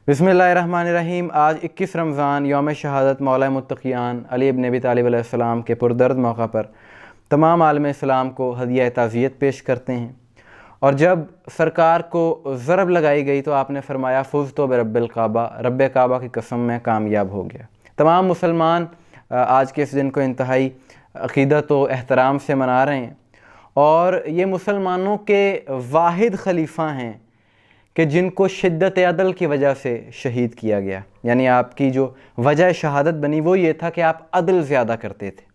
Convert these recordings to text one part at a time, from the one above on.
बिस्मिल्लाहिर्रहमानिर्रहीम। आज 21 रमज़ान यौम शहादत मौला मुत्तक़ियान अली इब्न अबी तालिब अलैहिस्सलाम के पुरदर्द मौका पर तमाम आलम इस्लाम को हदिया ताज़ियत पेश करते हैं। और जब सरकार को ज़रब लगाई गई तो आपने फरमाया फ़ुज़ तो बिरब्बिल काबा, रब्ब काबा की कसम में कामयाब हो गया। तमाम मुसलमान आज के इस दिन को इंतहाई अक़ीदत व एहतराम से मना रहे हैं और ये मुसलमानों के वाहिद खलीफा हैं कि जिनको शिद्दत अदल की वजह से शहीद किया गया। यानी आपकी जो वजह शहादत बनी वो ये था कि आप अदल ज़्यादा करते थे।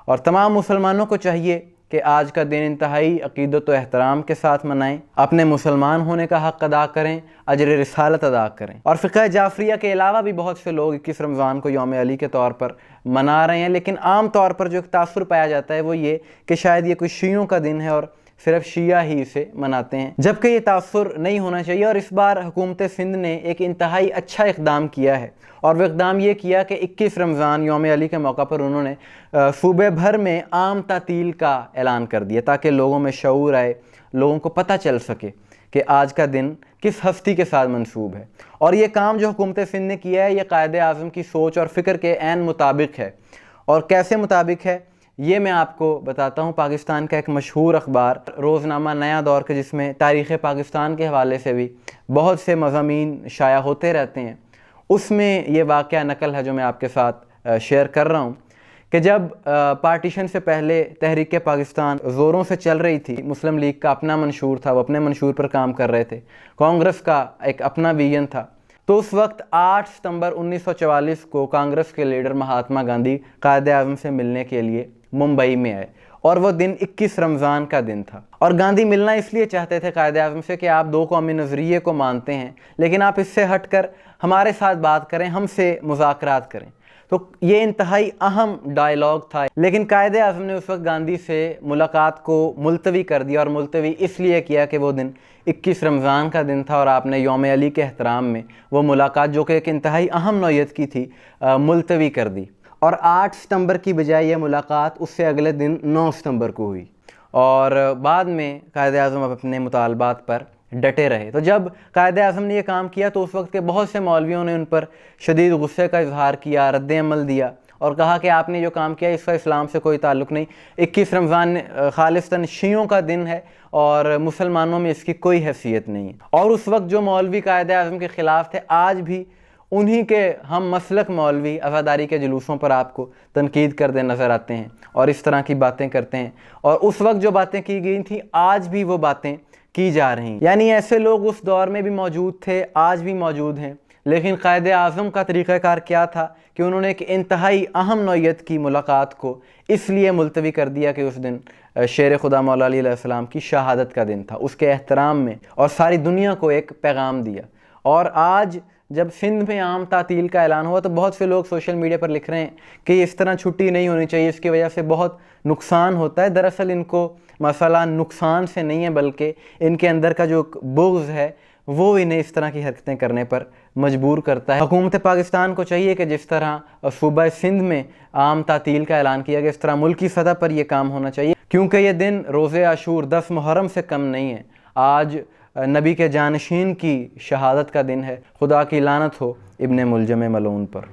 और तमाम मुसलमानों को चाहिए कि आज का दिन इंतहाई अक़ीदत व एहतराम के साथ मनाएं, अपने मुसलमान होने का हक़ अदा करें, अजर रिसालत अदा करें। और फ़िक़्ह जाफ़रिया के अलावा भी बहुत से लोग 21 रमज़ान को यौम अली के तौर पर मना रहे हैं, लेकिन आम तौर पर जो एक तासुर पाया जाता है वो ये कि शायद ये कोई शियों का दिन है और सिर्फ शिया ही इसे मनाते हैं, जबकि ये तासुर नहीं होना चाहिए। और इस बार हुकूमत सिंध ने एक इंतहाई अच्छा इक़दाम किया है और वह इक़दाम ये किया कि 21 रमज़ान यौम अली के मौका पर उन्होंने सूबे भर में आम तातील का ऐलान कर दिया ताकि लोगों में शऊर आए, लोगों को पता चल सके कि आज का दिन किस हस्ती के साथ मंसूब है। और ये काम जो हुकूमत सिंध ने किया है ये कायदे आज़म की सोच और फ़िक्र के ऐन मुताबिक है। और कैसे मुताबिक है ये मैं आपको बताता हूँ। पाकिस्तान का एक मशहूर अखबार रोज़नामा नया दौर के, जिसमें तारीख़ पाकिस्तान के हवाले से भी बहुत से मज़ामीन शाया होते रहते हैं, उसमें ये वाक़या नकल है जो मैं आपके साथ शेयर कर रहा हूँ कि जब पार्टीशन से पहले तहरीक पाकिस्तान ज़ोरों से चल रही थी, मुस्लिम लीग का अपना मंशूर था, वो अपने मंशूर पर काम कर रहे थे, कांग्रेस का एक अपना विजन था, तो उस वक्त 8 सितंबर 1944 को कांग्रेस के लीडर महात्मा गांधी कायदे आज़म से मिलने के लिए मुंबई में आए और वो दिन 21 रमज़ान का दिन था। और गांधी मिलना इसलिए चाहते थे कायदे आज़म से कि आप दो कौमी नज़रिए को मानते हैं, लेकिन आप इससे हटकर हमारे साथ बात करें, हमसे मुज़ाकरात करें। तो ये इंतहाई अहम डायलॉग था, लेकिन कायदे आज़म ने उस वक्त गांधी से मुलाकात को मुलतवी कर दिया। और मुलतवी इसलिए किया कि वो दिन 21 रमज़ान का दिन था और आपने यौम अली के एहतराम में वो मुलाकात, जो कि एक इंतहाई अहम नौयत की थी, मुलतवी कर दी। और 8 सितंबर की बजाय ये मुलाकात उससे अगले दिन 9 सितंबर को हुई और बाद में कायदे आज़म अपने मुतालबात पर डटे रहे। तो जब कायदे आज़म ने यह काम किया तो उस वक्त के बहुत से मौलवियों ने उन पर शदीद गुस्से का इजहार किया, रद्द अमल दिया और कहा कि आपने जो काम किया इसका इस्लाम से कोई ताल्लुक़ नहीं, 21 रमज़ान खालिस्तन शियों का दिन है और मुसलमानों में इसकी कोई हैसियत नहीं है। और उस वक्त जो मौलवी कायदे आज़म के ख़िलाफ़ थे, आज भी उन्हीं के हम मसलक मौलवी अज़ादारी के जुलूसों पर आपको तनकीद करते नज़र आते हैं और इस तरह की बातें करते हैं। और उस वक्त जो बातें की गई थी आज भी वो बातें की जा रही हैं। यानी ऐसे लोग उस दौर में भी मौजूद थे, आज भी मौजूद हैं। लेकिन कायदे आज़म का तरीक़ाकार क्या था कि उन्होंने एक इंतहाई अहम नौयत की मुलाकात को इसलिए मुलतवी कर दिया कि उस दिन शेर खुदा मौला अली अलैहिस्सलाम की शहादत का दिन था, उसके एहतराम में, और सारी दुनिया को एक पैगाम दिया। और आज जब सिंध में आम तातील का ऐलान हुआ तो बहुत से लोग सोशल मीडिया पर लिख रहे हैं कि इस तरह छुट्टी नहीं होनी चाहिए, इसकी वजह से बहुत नुकसान होता है। दरअसल इनको मसला नुकसान से नहीं है, बल्कि इनके अंदर का जो बुग़्ज़ है वो इन्हें इस तरह की हरकतें करने पर मजबूर करता है। हुकूमत पाकिस्तान को चाहिए कि जिस तरह सूबा सिंध में आम तातील का ऐलान किया गया, इस तरह मुल्की सतह पर यह काम होना चाहिए, क्योंकि ये दिन रोज़े आशूर 10 मुहर्रम से कम नहीं है। आज नबी के जानशीन की शहादत का दिन है। खुदा की लानत हो इब्ने मुलजम मलऊन पर।